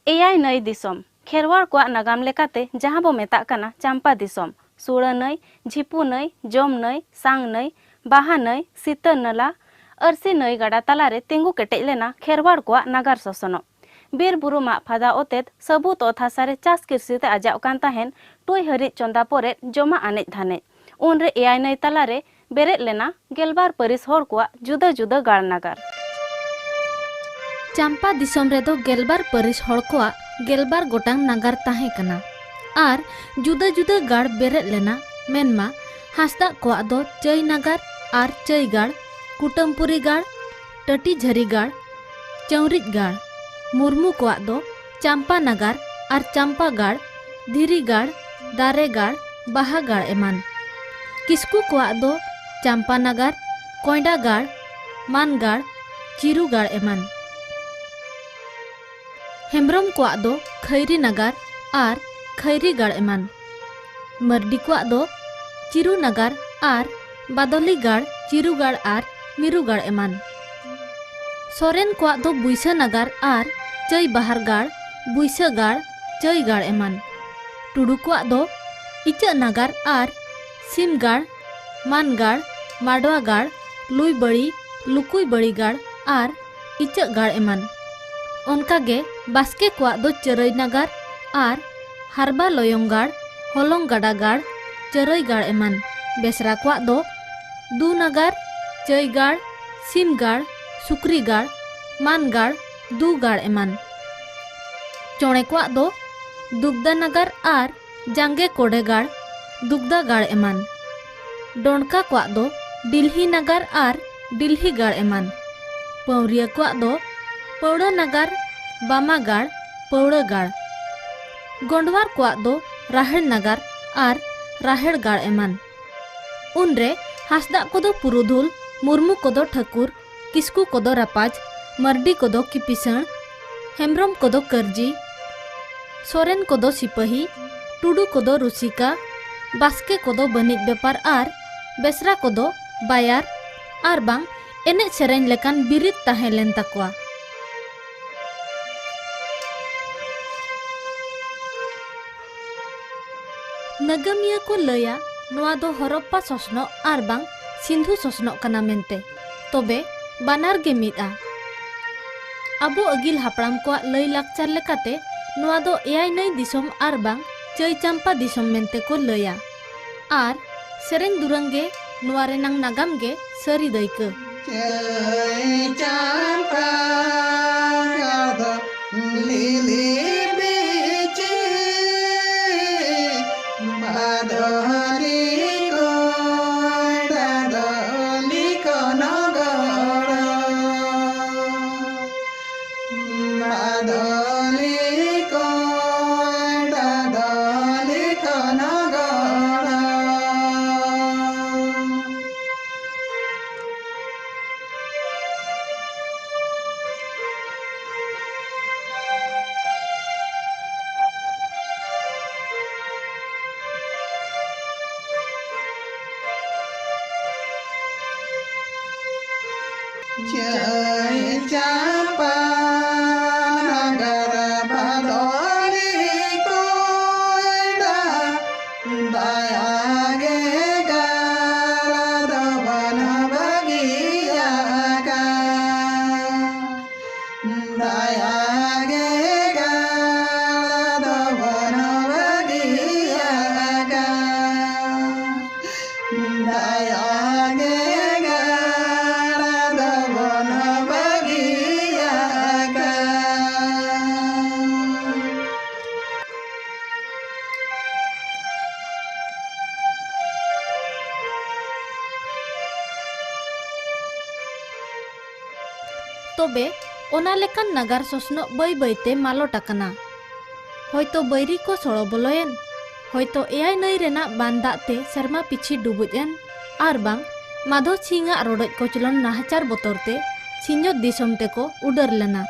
एयाय नई दिसोम खेरवाड़ को नागाम लेकाते जहां बो मेता कना चंपा दिसोम सुड़ा नई, झिपू नई, जम नई, सांग नई, बाहा नई, सीता नला अरसी नई गाड़ा तलारे तिंगु केटेज लेना खेरवाड़ को नागार सोसनो बीर बुरु मा फादा ओतेद सबूत ओत हासारे चास किरसिते आजाव कान ताहेन टुई हरि चंदा पोरे जमा आनेज धाने उनरे एयाय नई तलारे बेरेद लेना गेलबार परिस होड़ को जुदा जुदा गाड़ नागार चंपा दिसोम रेदो गेलबार परिस होड़ को गेलबार गोटांग नागार ताहे कना आर जुदा जुदा गाड़ बेरेद लेना मेनमा हासदा को दो चई नागार आर चई गाड़ कुटमपुरी गाड़ टटी झरी गाड़ चौरिज गाड़ मुर्मू को दो चंपा नागार आर चंपा गाड़ धीरी गाड़ दारे गाड़ बाहा गाड़ एमान किस्कू को दो चंपा नागार कोयडा गाड़ मान गाड़ चिरू गाड़ एमान हेम्ब्रम को दो खैरी नागार आर खैरी गाड़ एमान मर्डी को दो चिरू नागार आर बादली गाड़ चिरू गाड़ आर मिरू गाड़ एमान सोरेन को दो बुइसा नागार आर चई बाहर गाड़ बुइसा गाड़ चई गाड़ एमान टुडू को दो इचा नागार आर सिम गाड़ मान गाड़ माडवा गाड़ लुई बड़ी लुकुई बड़ी गाड़ आर इचा गाड़ एमान उनका गे बास्के को दो चरई नागार आर हारबा लयंग गाड़ हलंग गाड़ा गाड़ चरई गाड़ एमान बेसरा को दो दू नागार चई गाड़ सिम गाड़ सुक्री गाड़ मान गाड़ दू गाड़ एमान चौड़े को दो दुग्दा नागार आर जांगे कोडे गाड़ दुग्दा गाड़ एमान डोंडका को दो डिल्ही नागार आर डिल्ही गाड़ एमान पौरिया को दो पौड़ा नागार बामा गाड़ पौड़ा गाड़ गोंडवार को दो राहेड़ नागार आर राहेड़ गाड़ एमान उनरे हासदा को दो पुरुधुल मुर्मू को दो ठाकुर किस्कू को दो रापाज मर्डी को दो किपिसण हेम्ब्रम को दो करजी सोरेन को दो सिपाही टुडू को दो रुसिका बास्के को दो बनिक बेपार आर बेसरा को दो बायार आर बांग एने सेरेन लेकान बिरित ताहे लेन ताकुआ नगमिया को लया नोआ दो हरप्पा ससनो आर बांग सिंधु ससनो कना मेनते तोबे बानार गे मिदा अबो अगिल हापड़ाम को लई लाकचार लेकाते नोआ दो एयाय नई दिसोम आर बांग चई चंपा दिसोम मेनते को लया आर सेरेन दुरंगे नोआ रेनांग नागाम गे सरी दैके चई चंपा गाधो लिली बीची बादरी जय चंपा नगर भदोरी कोयडा दया गे गारद बन बगिया का दया गे गारद बन बगिया का दया गे तोबे ओना लेकान नागार ससनो बै बैते मालोट आकना होयतो बैरी को सड़ो बोलोयन होयतो एयाय नई रेना बांदाते शर्मा पिछी डुबुजन आर बांग माधो छिंगा रोडज कोचलन नाहचार बोतरते छिंजो दिसोम ते को उडर लेना